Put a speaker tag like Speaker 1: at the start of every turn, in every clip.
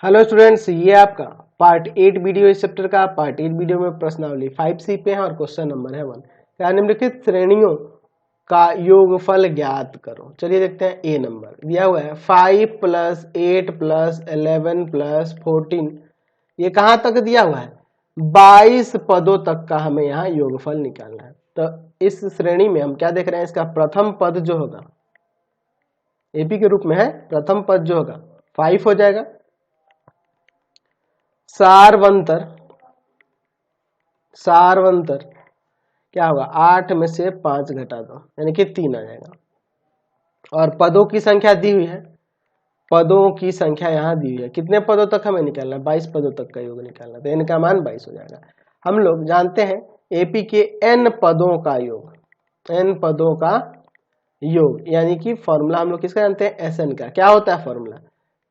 Speaker 1: Hello students, ये आपका part 8 video इस चैप्टर का पार्ट 8 वीडियो में प्रश्नावली 5C पे है और क्वेश्चन नंबर है 1। क्या निम्नलिखित श्रेणियों का योगफल ज्ञात करो। चलिए देखते हैं। ए नंबर दिया हुआ है 5 + 8 + 11 + 14। ये कहाँ तक दिया हुआ है? 22 पदों तक का हमें यहाँ योगफल निकालना है। तो इस श्रेणी में हम क्या देख रहे हैं? इसका प्रथम पद जो होगा एपी के रूप में है, प्रथम पद जो होगा 5 हो जाएगा। सारवंतर क्या होगा? 8 में से 5 घटा दो यानी कि 3 आ जाएगा। और पदों की संख्या दी हुई है, पदों की संख्या यहाँ दी हुई है। कितने पदों तक हमें निकालना है? 22 पदों तक का योग निकालना है। तो इनका मान 22 हो जाएगा। हम लोग जानते हैं एपी के n पदों का योग, n पदों का योग यानी कि फॉर्मूला हम लोग किसका जानते हैं? एसएन का। क्या होता है फॉर्मूला?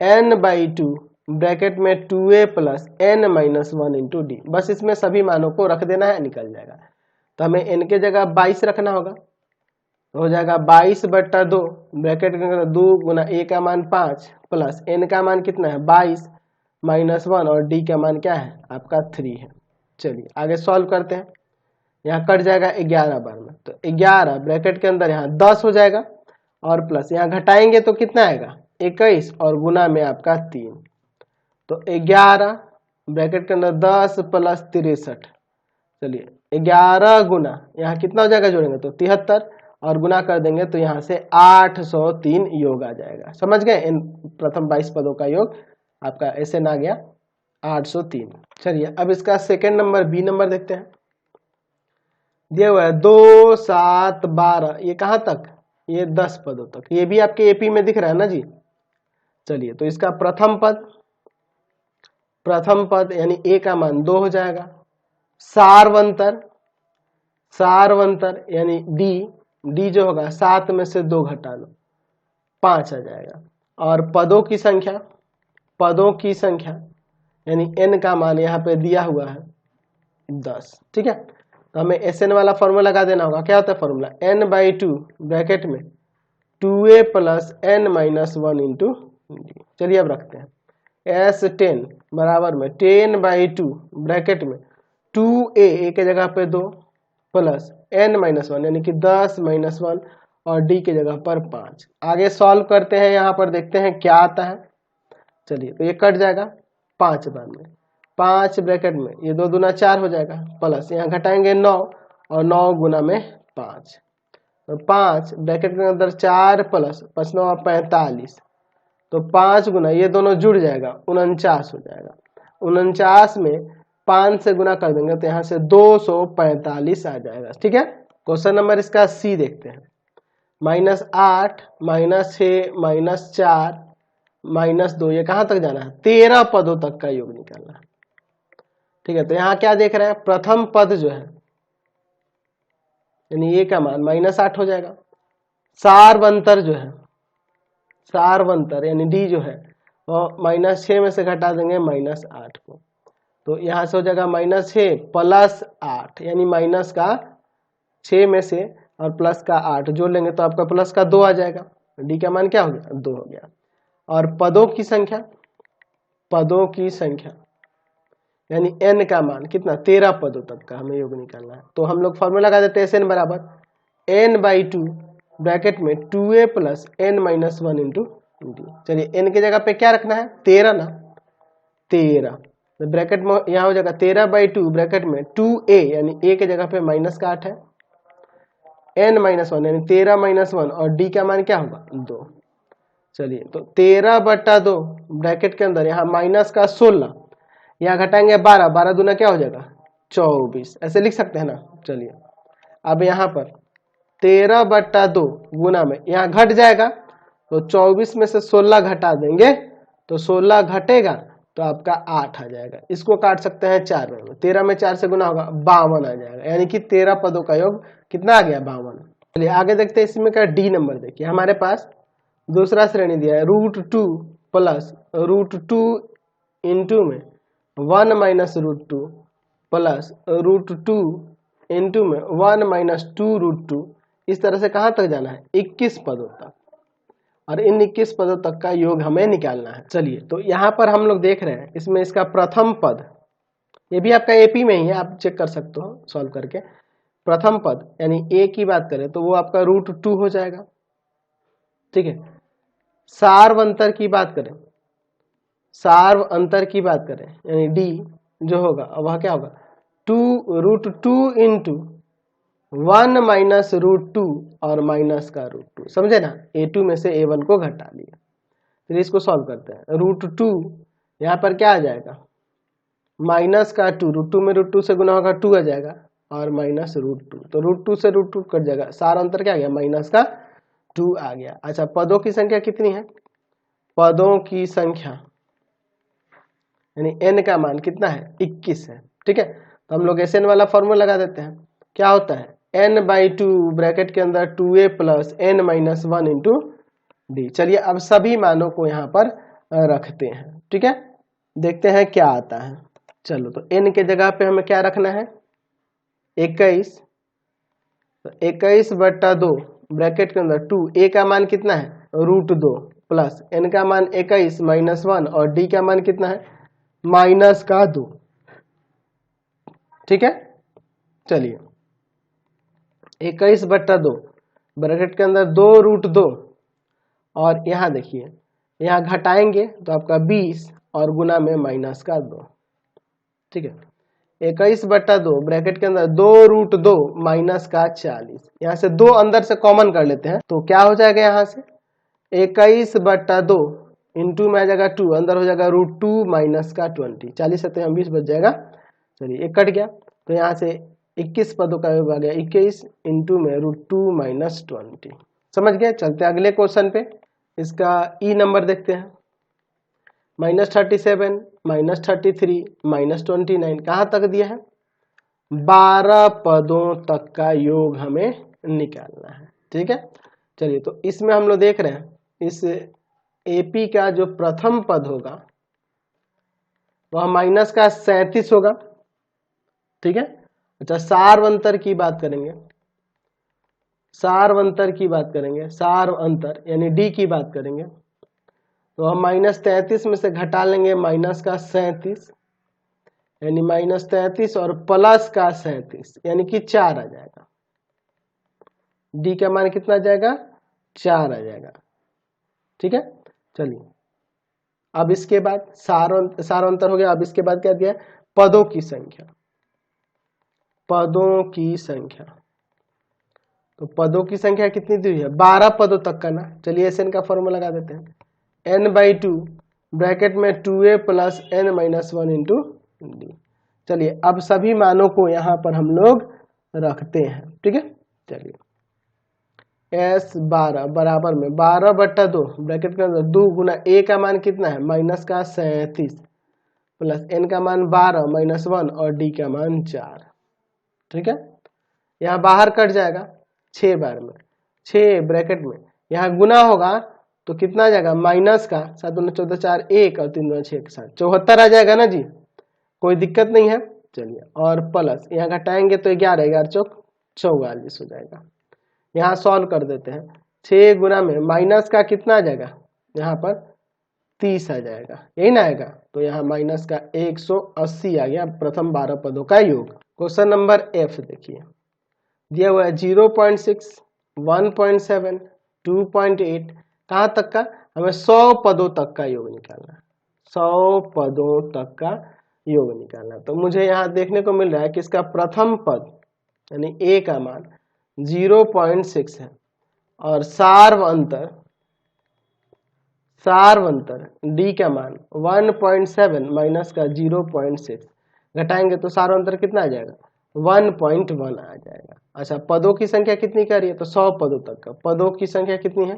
Speaker 1: n/2 ब्रैकेट में 2a + n - 1 × d। बस इसमें सभी मानों को रख देना है, निकल जाएगा। तो हमें n के जगह 22 रखना होगा, तो हो जाएगा 22/2 ब्रैकेट के अंदर 2 × a का मान 5 प्लस n का मान कितना है? 22 - 1 और d का मान क्या है? आपका 3 है। चलिए आगे सॉल्व करते हैं। यहाँ कट जाएगा 11 बार में, तो 11 ब्रैकेट के अंदर यहाँ 10 हो जाएगा और प्लस यहाँ घटाएंगे तो कितना आएगा? 21 और गुना में आपका 3। तो 11 ब्रैकेट के अंदर 10 + 63। चलिए 11 गुना यहाँ कितना हो जाएगा? जोड़ेंगे तो 73 और गुना कर देंगे तो यहाँ से 803 योग आ जाएगा। समझ गए? इन प्रथम 22 पदों का योग आपका ऐसे ना गया 803। चलिए अब इसका सेकेंड नंबर बी नंबर देखते हैं। दिया हुआ है 2, 7, 12। ये कहाँ तक? ये 10 पदों तक। ये भी आपके एपी में दिख रहा है ना जी। चलिए तो इसका प्रथम पद यानी ए का मान 2 हो जाएगा। सारवंतर यानी डी जो होगा 7 में से 2 घटा लो 5 आ जाएगा। और पदों की संख्या यानी n का मान यहाँ पे दिया हुआ है 10। ठीक है, तो हमें एसएन वाला फॉर्मूला लगा देना होगा। क्या होता है फॉर्मूला? n/2 ब्रैकेट में 2a + n - 1 × d। चलिए अब रखते हैं। S10 बराबर में 10/2 ब्रैकेट में 2a a के जगह पे 2 प्लस n - 1 यानी कि 10 - 1 और d के जगह पर 5। आगे सॉल्व करते हैं, यहाँ पर देखते हैं क्या आता है। चलिए तो ये कट जाएगा 5 बार में, 5 ब्रैकेट में ये 2 दूना 4 हो जाएगा प्लस यहाँ घटाएंगे 9 और 9 गुना में 5। तो 5 ब्रैकेट के अंदर 4 प्लस 5 9 45। तो 5 गुना ये दोनों जुड़ जाएगा 49 हो जाएगा। 49 में 5 से गुना कर देंगे तो यहाँ से 245 आ जाएगा। ठीक है, क्वेश्चन नंबर इसका सी देखते हैं। -8 -6 -4 -2 ये कहाँ तक जाना है? 13 पदों तक का योग निकालना है। ठीक है, तो यहाँ क्या देख रहे हैं? प्रथम पद जो है यानी ए का मान -8 हो जाएगा। सारवंतर यानी डी जो है वो -6 में से घटा देंगे -8 को, तो यहाँ से हो जाएगा -6 + 8 यानी माइनस का 6 में से और प्लस का 8 जोड़ लेंगे तो आपका प्लस का 2 आ जाएगा। डी का मान क्या हो गया? 2 हो गया। और पदों की संख्या यानी n का मान कितना? 13 पदों तक का हमें योग निकालना है। तो हम लोग फॉर्मूला लगा देते हैं SN बराबर n/2 ब्रैकेट में 2a + n - 1 × d। चलिए n के जगह पे क्या रखना है? 13 ना, 13 तो ब्रैकेट में यहाँ हो जाएगा 13/2 ब्रैकेट में 2a यानी a के जगह पे -8 है, n - 1 यानी 13 - 1 और d का मान क्या होगा? 2। चलिए तो 13/2 ब्रैकेट के अंदर यहाँ माइनस का 16, यहाँ घटाएंगे 12, 12 दूना क्या हो जाएगा? 24। ऐसे लिख सकते हैं ना। चलिए अब यहाँ पर 13/2 गुना में यहाँ घट जाएगा तो 24 में से 16 घटा देंगे तो 16 घटेगा तो आपका 8 आ जाएगा। इसको काट सकते हैं 4 में, 13 में 4 से गुना होगा 52 आ जाएगा। यानी कि 13 पदों का योग कितना आ गया? 52। चलिए आगे देखते हैं। इसमें का डी नंबर देखिए, हमारे पास दूसरा श्रेणी दिया है √2 + √2 इंटू में 1 - √2 प्लस √2 इंटू में 1 - 2 √2। इस तरह से कहाँ तक जाना है? 21 पदों तक। और इन 21 पदों तक का योग हमें निकालना है। चलिए, तो यहाँ पर हम लोग देख रहे हैं इसमें इसका प्रथम पद, ये भी आपका एपी में ही है, आप चेक कर सकते हो सॉल्व करके। प्रथम पद यानी ए की बात करें तो वो आपका √2 हो जाएगा, ठीक है। सार्व अंतर की बात करें, सार्व अंतर की बात करें यानी डी जो होगा वह क्या होगा, √2 इंटू 1 माइनस √2 और माइनस का √2, समझे ना। A2 में से A1 को घटा लिया। फिर इसको सॉल्व करते हैं। √2 यहाँ पर क्या आ जाएगा, माइनस का 2, √2 में √2 से गुना होगा 2 आ जाएगा, और माइनस √2, तो √2 से √2 कट जाएगा, सारा अंतर क्या आ गया, माइनस का 2 आ गया। अच्छा, पदों की संख्या कितनी है, पदों की संख्या यानी n का मान कितना है, 21 है, ठीक है। तो हम लोग SN वाला फॉर्मूला लगा देते हैं। क्या होता है, n/2 ब्रैकेट के अंदर 2a plus n minus 1 into D. चलिए अब सभी मानों को यहाँ पर रखते हैं, ठीक है, देखते हैं क्या आता है। चलो, तो n के जगह पे हमें क्या रखना है, 21, तो 21/2 ब्रैकेट के अंदर 2, a का मान कितना है, √2 प्लस n का मान 21 माइनस 1 और d का मान कितना है, माइनस का 2, ठीक है। चलिए, 21/2 ब्रैकेट के अंदर 2√2 और यहाँ देखिए, यहाँ घटाएंगे तो आपका 20 और गुना में माइनस का 2, ठीक है। 21/2 ब्रैकेट के अंदर 2√2 माइनस का 40, यहाँ से 2 अंदर से कॉमन कर लेते हैं, तो क्या हो जाएगा, यहाँ से 21/2 इंटू में आ जाएगा 2, अंदर हो जाएगा √2 माइनस का 20, 40 से 20 बच जाएगा। चलिए, एक कट गया, तो यहाँ से 21 पदों का योग आ गया 21 इंटू में √2 माइनस 20, समझ गए। चलते हैं अगले क्वेश्चन पे, इसका ई नंबर देखते हैं। -37, -33, -29, कहाँ तक दिया है, 12 पदों तक का योग हमें निकालना है, ठीक है। चलिए, तो इसमें हम लोग देख रहे हैं इस एपी का जो प्रथम पद होगा वह माइनस का 37 होगा, ठीक है। अच्छा, सार्व अंतर की बात करेंगे, सार्व अंतर की बात करेंगे, सार्व अंतर यानी डी की बात करेंगे, तो हम -33 में से घटा लेंगे माइनस का 37 यानी -33 और प्लस का 37 यानी कि 4 आ जाएगा। डी का मान कितना आ जाएगा, 4 आ जाएगा, ठीक है। चलिए, अब इसके बाद सार अंतर हो गया। अब इसके बाद क्या दिया है, पदों की संख्या, पदों की संख्या, तो पदों की संख्या कितनी दी हुई है, 12 पदों तक का ना। चलिए SN का फॉर्मूला लगा देते हैं, n/2 ब्रैकेट में 2a plus n minus 1 into D. चलिए, अब सभी मानों को यहाँ पर हम लोग रखते हैं, ठीक है। चलिए, S12 बराबर में 12/2 ब्रैकेट के अंदर 2 गुना a का मान कितना है, माइनस का 37 प्लस n का मान 12 माइनस 1 और d का मान 4, ठीक है। यहाँ बाहर कट जाएगा 6 बार में, 6 ब्रैकेट में यहाँ गुना होगा तो कितना आ जाएगा, माइनस का 7 दूना 14 4 1 और 3 दूना 6 के साथ 74 आ जाएगा ना जी, कोई दिक्कत नहीं है। चलिए, और प्लस यहाँ घटाएंगे तो 11 11 चौक 44 हो जाएगा। यहाँ सॉल्व कर देते हैं, 6 गुना में माइनस का कितना आ जाएगा, यहाँ पर 30 आ जाएगा, यही ना आएगा, तो यहाँ माइनस का 180 आ गया प्रथम 12 पदों का योग। क्वेश्चन नंबर F देखिए, दिया हुआ है 0.6, 1.7, 2.8, कहाँ तक का, हमें 100 पदों तक का योग निकालना है, 100 पदों तक का योग निकालना है। तो मुझे यहाँ देखने को मिल रहा है कि इसका प्रथम पद यानी a का मान 0.6 है और सार्व अंतर d का मान 1.7 माइनस का 0.6, घटाएंगे तो सार्व अंतर कितना आ जाएगा, 1.1 आ जाएगा। अच्छा, पदों की संख्या कितनी कर रही है, तो 100 पदों तक का, पदों की संख्या कितनी है,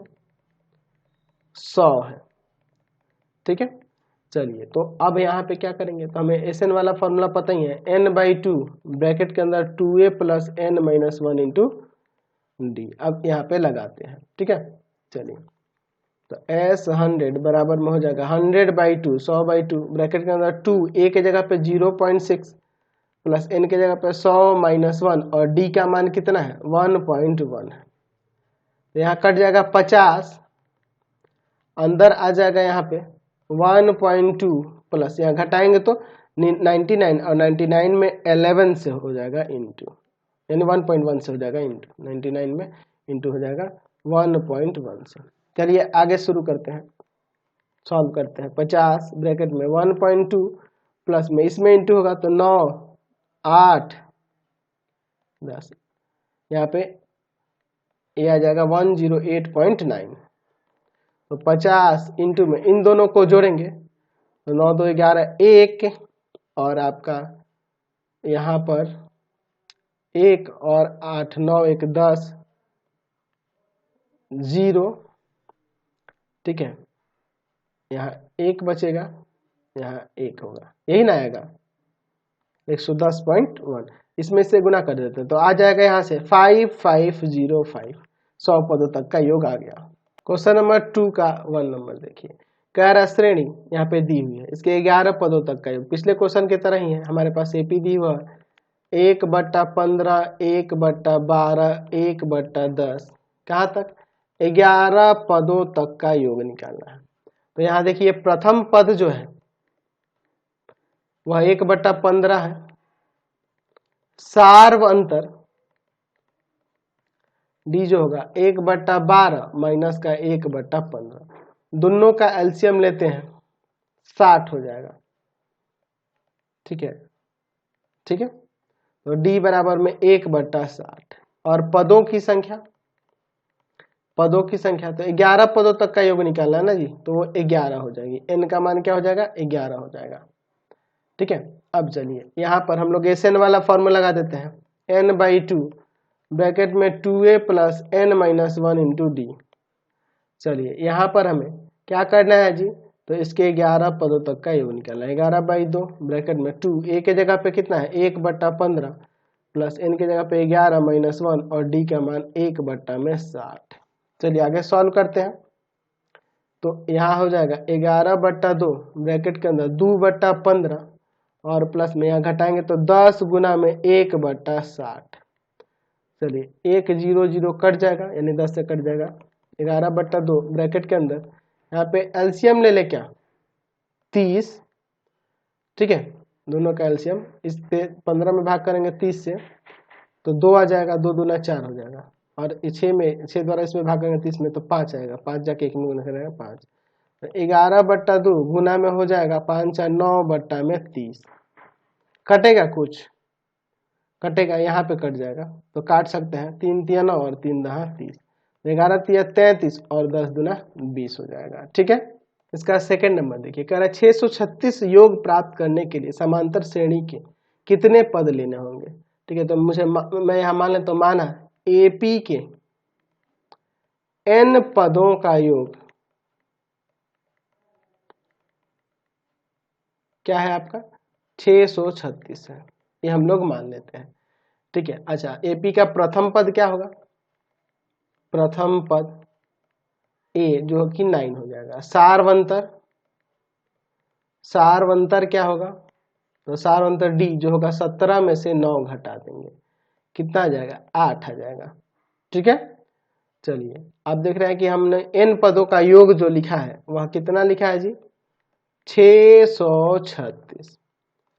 Speaker 1: 100 है, ठीक है। चलिए, तो अब यहाँ पे क्या करेंगे, तो हमें SN वाला फॉर्मूला पता ही है, n/2 ब्रैकेट के अंदर 2a plus n minus 1 into D. अब यहाँ पे लगाते हैं, ठीक है। चलिए, तो S100 बराबर में हो जाएगा 100/2, 100/2 ब्रैकेट के अंदर 2, a के जगह पे 0.6 प्लस n के जगह पे 100 माइनस 1 और d का मान कितना है, 1.1 है, तो यहाँ कट जाएगा 50 अंदर आ जाएगा यहाँ पे 1.2 प्लस, यहाँ घटाएंगे तो 99 और 99 में 11 से हो जाएगा इंटू, यानी 1.1 से हो जाएगा इंटू, 99 में इंटू हो जाएगा 1.1 से। चलिए आगे शुरू करते हैं, सॉल्व करते हैं। 50 ब्रैकेट में 1.2 प्लस में इसमें इंटू होगा तो 9 8 10, यहाँ पे ये आ जाएगा 108.9। तो 50 इंटू में इन दोनों को जोड़ेंगे तो 9 2 11 1 और आपका यहाँ पर 1 और 8 9 1 10 0, ठीक है, यहाँ 1 बचेगा, यहाँ 1 होगा, यही ना आएगा 110.1। इसमें से गुना कर देते हैं तो आ जाएगा यहाँ से 5505, 100 पदों तक का योग आ गया। क्वेश्चन नंबर 2 का 1 नंबर देखिए, कह रहा श्रेणी यहाँ पे दी हुई है, इसके 11 पदों तक का योग पिछले क्वेश्चन की तरह ही है। हमारे पास एपी दी हुआ 1/15 1/12 1/10, कहाँ तक 11 पदों तक का योग निकालना है। तो यहाँ देखिए प्रथम पद जो है वह 1/15 है, सार्व अंतर डी जो होगा 1/12 माइनस का 1/15, दोनों का एलसीएम लेते हैं 60 हो जाएगा, ठीक है, ठीक है। तो डी बराबर में 1/60 और पदों की संख्या, पदों की संख्या तो 11 पदों तक का योग निकालना है ना जी, तो वो 11 हो जाएगी, n का मान क्या हो जाएगा 11 हो जाएगा, ठीक है। अब चलिए यहाँ पर हम लोग SN वाला फॉर्मूला लगा देते हैं, n/2 ब्रैकेट में 2a plus n-1 into D. चलिए यहाँ पर हमें क्या करना है जी, तो इसके 11 पदों तक का योग निकालना है। 11/2 ब्रैकेट में 2 a के जगह पे कितना है 1/15 प्लस n के जगह पे 11 - 1 और d का मान 1/60। चलिए आगे सॉल्व करते हैं। तो यहाँ हो जाएगा 11/2 ब्रैकेट के अंदर 2/15 और प्लस में यहाँ घटाएंगे तो 10 गुना में 1/60। चलिए 1 0 0 कट जाएगा, यानी 10 से कट जाएगा। 11/2 ब्रैकेट के अंदर यहाँ पे एलसीएम ले ले क्या 30, ठीक है, दोनों का एलसीएम इस पे 15 में भाग करेंगे 30 से तो 2 आ जाएगा, 2 दूना 4 हो जाएगा और 6 द्वारा इसमें भाग करेंगे 30 में तो 5 आएगा, 5 जाके 1 में गुना करेगा 5। तो 11/2 गुना में हो जाएगा 5 और 9/30, कटेगा कुछ कटेगा, यहाँ पे कट जाएगा तो काट सकते हैं, 3 तिया 9 और 3 दहा 30, 11 तिया 33 और 10 दूना 20 हो जाएगा, ठीक है। इसका सेकंड नंबर देखिए, कह रहा है 636 योग प्राप्त करने के लिए समांतर श्रेणी के कितने पद लेने होंगे, ठीक है। तो मैं यहाँ मान लेता हूँ, माना एपी के n पदों का योग क्या है आपका 636 है, ये हम लोग मान लेते हैं, ठीक है। अच्छा एपी का प्रथम पद क्या होगा, प्रथम पद ए जो कि 9 हो जाएगा। सार्वंतर, सार्वंतर क्या होगा, तो सार्वंतर डी जो होगा 17 में से 9 घटा देंगे, कितना आ जाएगा 8 आ जाएगा, ठीक है। चलिए आप देख रहे हैं कि हमने n पदों का योग जो लिखा है वह कितना लिखा है जी 636।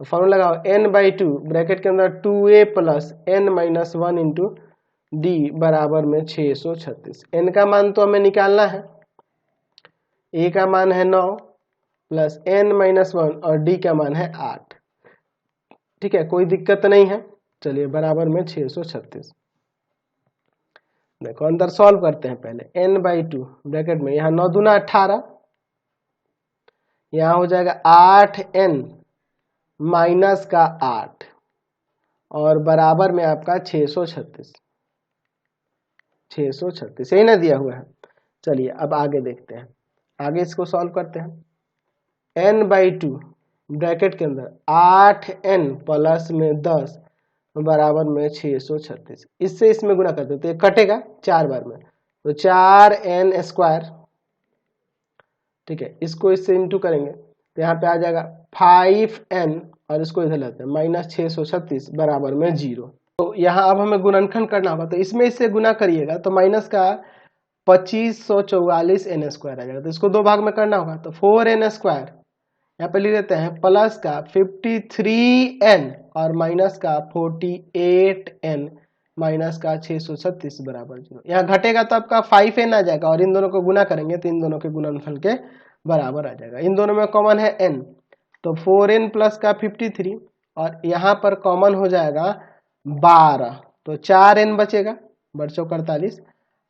Speaker 1: तो फॉर्मूला लगाओ n/2 ब्रैकेट के अंदर 2a plus n-1 into D बराबर में 636। n का मान तो हमें निकालना है, a का मान है 9 प्लस n-1 और d का मान है 8, ठीक है, कोई दिक्कत नहीं है। चलिए बराबर में 636, देखो अंदर सॉल्व करते हैं। पहले n/2 ब्रैकेट में यहाँ 9 दूना 18, यहाँ हो जाएगा 8n माइनस का 8 और बराबर में आपका 636, 636 यही ना दिया हुआ है। चलिए अब आगे देखते हैं, आगे इसको सॉल्व करते हैं। n/2 ब्रैकेट के अंदर 8n प्लस में 10 बराबर में 636, इससे इसमें गुना करते हैं तो ये कटेगा 4 बार में, तो 4n², ठीक है। इसको इससे इंटू करेंगे तो यहाँ पे आ जाएगा 5n और इसको इधर लेते हैं -636 बराबर में 0। तो यहाँ अब हमें गुणनखंड करना होगा, तो इसमें इससे गुना करिएगा तो माइनस का 2544 n स्क्वायर आ जाएगा। तो इसको 2 भाग में करना होगा, तो 4n स्क्वायर यहाँ पे लिख देते हैं प्लस का 53n और माइनस का 48n माइनस का 636 बराबर 0। यहाँ घटेगा तो आपका 5n आ जाएगा और इन दोनों को गुना करेंगे तो इन दोनों के गुणनफल के बराबर आ जाएगा। इन दोनों में कॉमन है n, तो 4n प्लस का 53 और यहाँ पर कॉमन हो जाएगा 12, तो 4n बचेगा, 12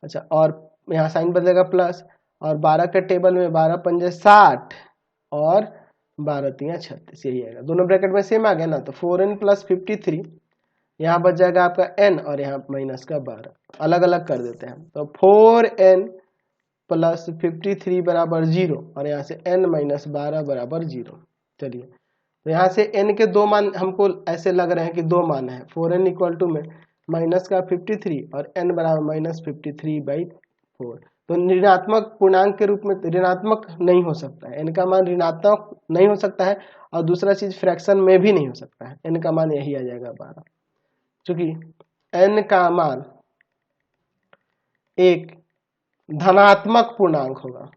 Speaker 1: अच्छा, और यहाँ साइन बदलेगा प्लस, और 12 के टेबल में 12 पंजे 60 और 12 तिया 36, यही आएगा। दोनों ब्रैकेट में सेम आ गया ना, तो 4n प्लस 53 यहाँ बच जाएगा आपका n और यहाँ माइनस का 12, अलग अलग कर देते हैं। तो 4n प्लस 53 बराबर 0 और यहाँ से n माइनस 12 बराबर 0। चलिए, तो यहाँ से n के 2 मान हमको ऐसे लग रहे हैं कि 2 मान है। 4n इक्वल टू में माइनस का 53 और n बराबर माइनस 53/4। तो ऋणात्मक पूर्णांक के रूप में ऋणात्मक नहीं हो सकता है, n का मान ऋणात्मक नहीं हो सकता है, और दूसरा चीज फ्रैक्शन में भी नहीं हो सकता है। n का मान यही आ जाएगा 12, क्योंकि n का मान एक धनात्मक पूर्णांक होगा,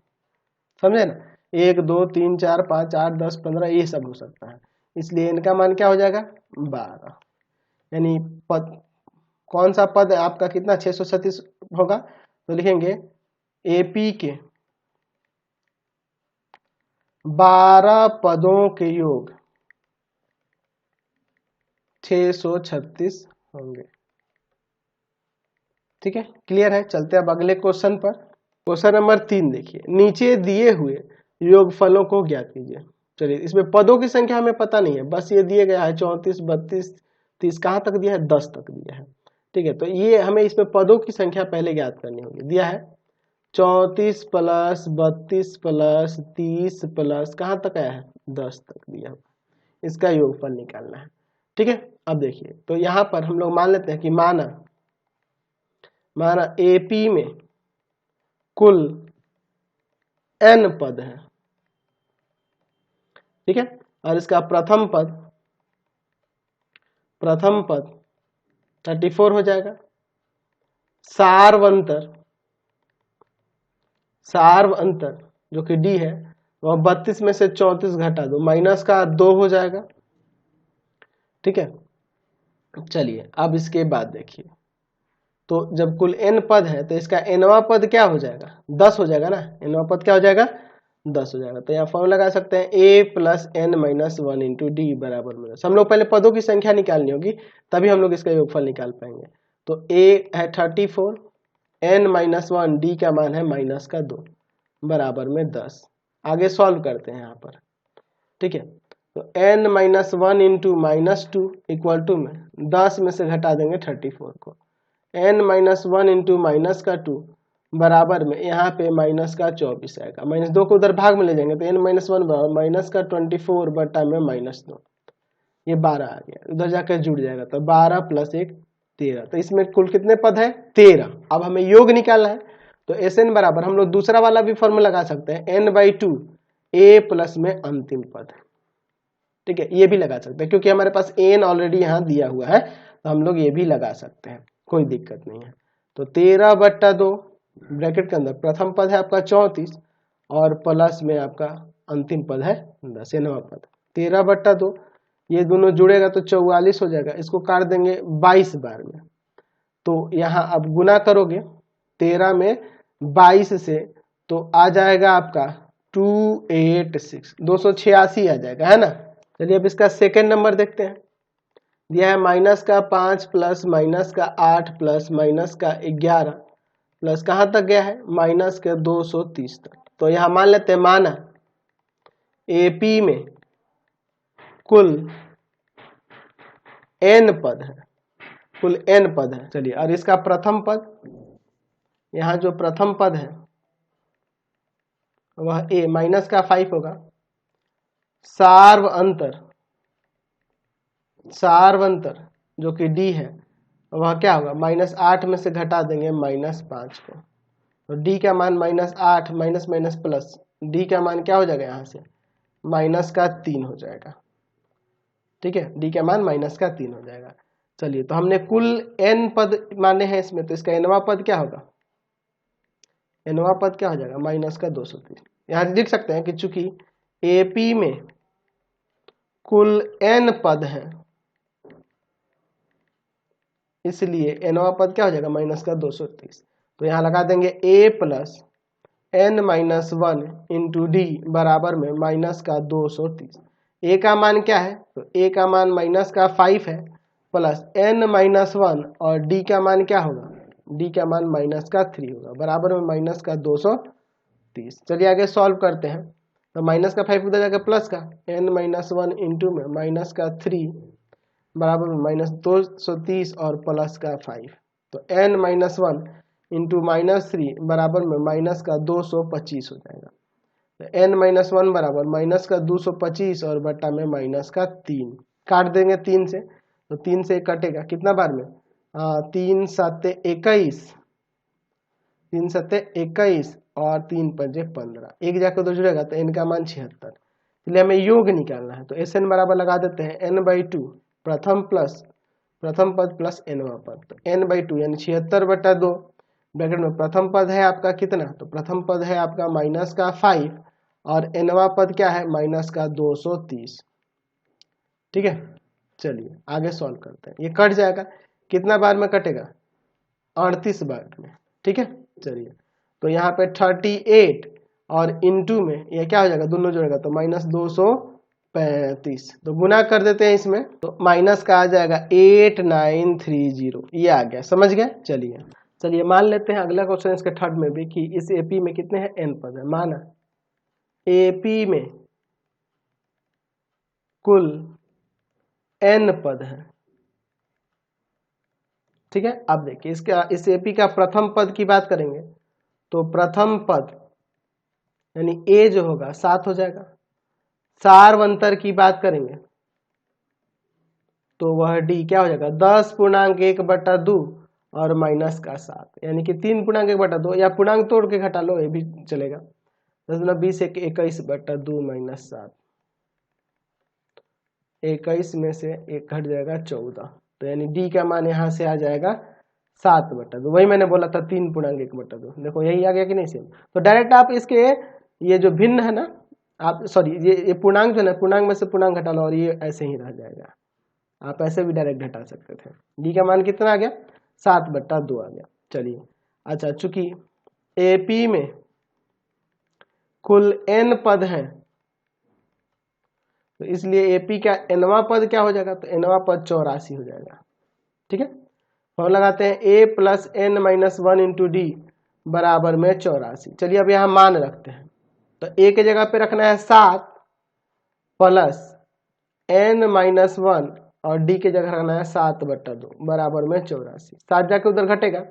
Speaker 1: समझे ना। 1 2 3 4 5 8 10 15 ये सब हो सकता है, इसलिए इनका मान क्या हो जाएगा 12। यानी पद कौन सा पद आपका कितना 636 होगा, तो लिखेंगे एपी के 12 पदों के योग 636 होंगे। ठीक है, क्लियर है। चलते हैं अब अगले क्वेश्चन पर। क्वेश्चन नंबर 3 देखिए, नीचे दिए हुए योगफलों को ज्ञात कीजिए। चलिए, इसमें पदों की संख्या हमें पता नहीं है, बस ये दिए गया है 34 32 30, कहाँ तक दिया है 10 तक दिया है। ठीक है, तो ये हमें इसमें पदों की संख्या पहले ज्ञात करनी होगी। दिया है 34 प्लस 32 प्लस 30 प्लस कहाँ तक आया है 10 तक दिया है, इसका योगफल निकालना है। ठीक है, अब देखिए, तो यहाँ पर हम लोग मान लेते हैं कि माना एपी में कुल n पद है। ठीक है, और इसका प्रथम पद 34 हो जाएगा। सार्व अंतर जो कि d है वह 32 में से 34 घटा दो, माइनस का 2 हो जाएगा। ठीक है, चलिए अब इसके बाद देखिए, तो जब कुल n पद है तो इसका nवां पद क्या हो जाएगा 10 हो जाएगा ना, nवां पद क्या हो जाएगा 10 हो जाएगा। तो यहाँ फॉर्मूला लगा सकते हैं a plus n minus 1 into D बराबर माइनस, हम लोग पहले पदों की संख्या निकालनी होगी तभी हम लोग इसका योगफल निकाल पाएंगे। तो a है 34, n माइनस 1, डी का मान है माइनस का 2 बराबर में 10। आगे सॉल्व करते हैं यहाँ पर। ठीक है, तो n minus 1 into minus 2 equal to में 10 में से घटा देंगे 34 को, n माइनस 1 इंटू माइनस का 2 बराबर में यहाँ पे माइनस का 24 आएगा। माइनस 2 को उधर भाग में ले जाएंगे तो n माइनस 1 बराबर माइनस का 24 बटा में माइनस 2, ये 12 आ गया, उधर जाकर जुड़ जाएगा। तो 12 प्लस 1 13, तो इसमें कुल कितने पद है 13। अब हमें योग निकालना है, तो Sn बराबर हम लोग दूसरा वाला भी फॉर्मूला लगा सकते हैं n/2 a प्लस में अंतिम पद। ठीक है, ये भी लगा सकते हैं क्योंकि हमारे पास n ऑलरेडी यहाँ दिया हुआ है, तो हम लोग ये भी लगा सकते हैं, कोई दिक्कत नहीं है। तो 13/2 ब्रैकेट के अंदर प्रथम पद है आपका 34 और प्लस में आपका अंतिम पद है 10, नवा पद 13/2, ये दोनों जुड़ेगा तो 44 हो जाएगा। इसको काट देंगे 22 बार में, तो यहाँ अब गुना करोगे 13 में 22 से तो आ जाएगा आपका 286 286 आ जाएगा, है ना। चलिए अब इसका सेकेंड नंबर देखते हैं। दिया है माइनस का 5 प्लस माइनस का 8 प्लस माइनस का 11 प्लस कहाँ तक गया है माइनस के 230 तक। तो यहाँ मान लेते हैं माना एपी में कुल n पद है, कुल n पद है। चलिए, और इसका प्रथम पद, यहाँ जो प्रथम पद है वह a माइनस का 5 होगा। सार्व अंतर जो कि d है वह क्या होगा -8 में से घटा देंगे -5 को, तो d का मान -8 माइनस माइनस प्लस d का मान क्या हो जाएगा यहाँ से -3 हो जाएगा। ठीक है, d का मान -3 हो जाएगा। चलिए, तो हमने कुल n पद माने हैं इसमें, तो इसका nवां पद क्या होगा nवां पद क्या हो जाएगा माइनस का 230। यहाँ लिख सकते हैं कि चूंकि एपी में कुल n पद हैं इसलिए nवां पद क्या हो जाएगा माइनस का 230। तो यहाँ लगा देंगे a plus n minus 1 into D बराबर में माइनस का 230। a का मान क्या है तो a का मान माइनस का 5 है प्लस n माइनस 1 और d का मान क्या होगा d का मान माइनस का 3 होगा बराबर में माइनस का 230। चलिए आगे सॉल्व करते हैं। तो माइनस का 5 उधर जाएगा प्लस का n माइनस 1 इंटू में माइनस का 3 बराबर में माइनस 230 और प्लस का 5। तो n माइनस 1 इंटू माइनस 3 बराबर में माइनस का 225 हो जाएगा। तो n माइनस 1 बराबर माइनस का 225 और बटा में माइनस का 3 काट देंगे 3 से। तो 3 से कटेगा कितना बार में 3 7 21 3 7 21 और 3 5 15 एक जाकर उधर जुड़ेगा तो n का मान 76। इसलिए हमें योग निकालना है। तो Sn बराबर लगा देते हैं n/2 प्रथम पद प्लस nवां पद। तो n/2 यानी 76/2 ब्रैकेट में प्रथम पद है आपका कितना तो प्रथम पद है आपका माइनस का 5 और nवां पद क्या है माइनस का 230। ठीक है चलिए आगे सॉल्व करते हैं। ये कट जाएगा कितना बार में कटेगा 38 बार में। ठीक है चलिए तो यहाँ पे 38 और इंटू में ये क्या हो जाएगा दोनों जोड़ेगा तो माइनस 235। तो गुना कर देते हैं इसमें तो माइनस का आ जाएगा 8930 ये आ गया समझ गए। चलिए मान लेते हैं अगला क्वेश्चन इसके थर्ड में भी कि इस एपी में कितने हैं n पद है। माना एपी में कुल n पद है। ठीक है अब देखिए इस एपी का प्रथम पद की बात करेंगे तो प्रथम पद यानी a जो होगा 7 हो जाएगा। सारवंतर की बात करेंगे तो वह d क्या हो जाएगा 10.1/2 और माइनस का 7 यानी कि 3.1/2 या पूर्णांक तोड़ के घटा लो ये भी चलेगा। 10 × 21/2 माइनस 7 21 में से 1 घट जाएगा 14। तो यानी d का मान यहाँ से आ जाएगा 7/2। वही मैंने बोला था 3.1/2 देखो यही आ गया कि नहीं सेम। तो डायरेक्ट आप इसके ये जो भिन्न है ना आप सॉरी ये पूर्णांक जो है पूर्णांक में से पूर्णांक घटा लो और ये ऐसे ही रह जाएगा। आप ऐसे भी डायरेक्ट घटा सकते थे। d का मान कितना आ गया 7/2 आ गया। चलिए अच्छा चूंकि एपी में कुल n पद हैं तो इसलिए एपी का nवां पद क्या हो जाएगा तो nवां पद 84 हो जाएगा। ठीक है फॉर्मूला लगाते हैं a plus n minus 1 into D बराबर में 84। चलिए अब यहाँ मान रखते हैं तो a के जगह पे रखना है 7 प्लस n माइनस 1 और d के जगह रखना है 7/2 बराबर में 84। 7 जाके उधर घटेगा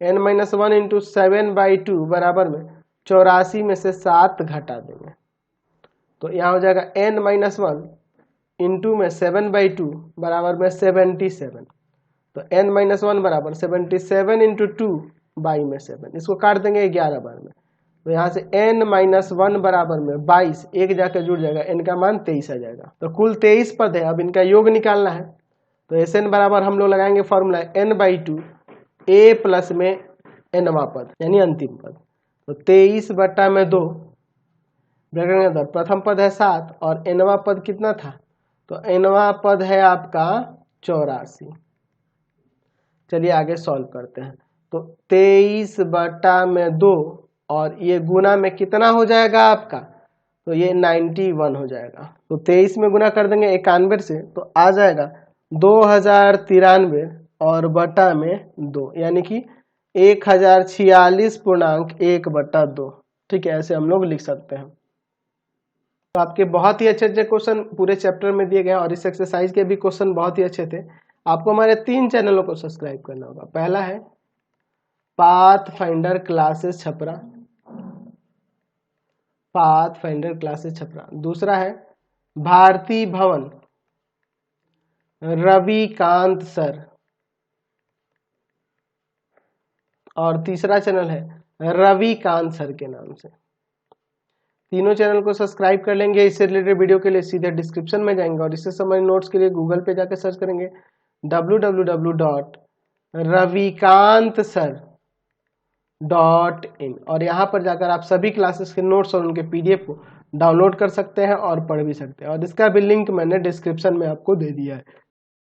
Speaker 1: n माइनस 1 इंटू 7/2 बराबर में 84 में से 7 घटा देंगे तो यहाँ हो जाएगा n माइनस 1 इंटू में 7/2 बराबर में 77। तो n माइनस 1 बराबर 77 इंटू 2 बाई में 7 इसको काट देंगे 11 बार में। तो यहाँ से n माइनस 1 बराबर में 22 एक जाकर जुड़ जाएगा n का मान 23 आ जाएगा। तो कुल 23 पद है अब इनका योग निकालना है। तो Sn बराबर हम लोग लगाएंगे फॉर्मूला n/2 a प्लस में nवां पद यानी अंतिम पद। तो 23/2 ब्रैकेट के अंदर प्रथम पद है 7 और nवां पद कितना था तो nवां पद है आपका 84। चलिए आगे सॉल्व करते हैं। तो 23/2 और ये गुना में कितना हो जाएगा आपका तो ये 91 हो जाएगा। तो 23 में गुना कर देंगे 91 से तो आ जाएगा 2093 और बटा में 2 यानी कि 1046.1/2। ठीक है ऐसे हम लोग लिख सकते हैं। तो आपके बहुत ही अच्छे क्वेश्चन पूरे चैप्टर में दिए गए हैं और इस एक्सरसाइज के भी क्वेश्चन बहुत ही अच्छे थे। आपको हमारे 3 चैनलों को सब्सक्राइब करना होगा। पहला है पाथफाइंडर क्लासेस छपरा, दूसरा है भारती भवन रविकांत सर और तीसरा चैनल है रविकांत सर के नाम से। तीनों चैनल को सब्सक्राइब कर लेंगे। इससे रिलेटेड वीडियो के लिए सीधे डिस्क्रिप्शन में जाएंगे और इससे संबंधित नोट्स के लिए गूगल पे जाकर सर्च करेंगे www.ravikantsir www.ecom.in और यहाँ पर जाकर आप सभी क्लासेस के नोट्स और उनके PDF को डाउनलोड कर सकते हैं और पढ़ भी सकते हैं, और इसका भी लिंक मैंने डिस्क्रिप्शन में आपको दे दिया है।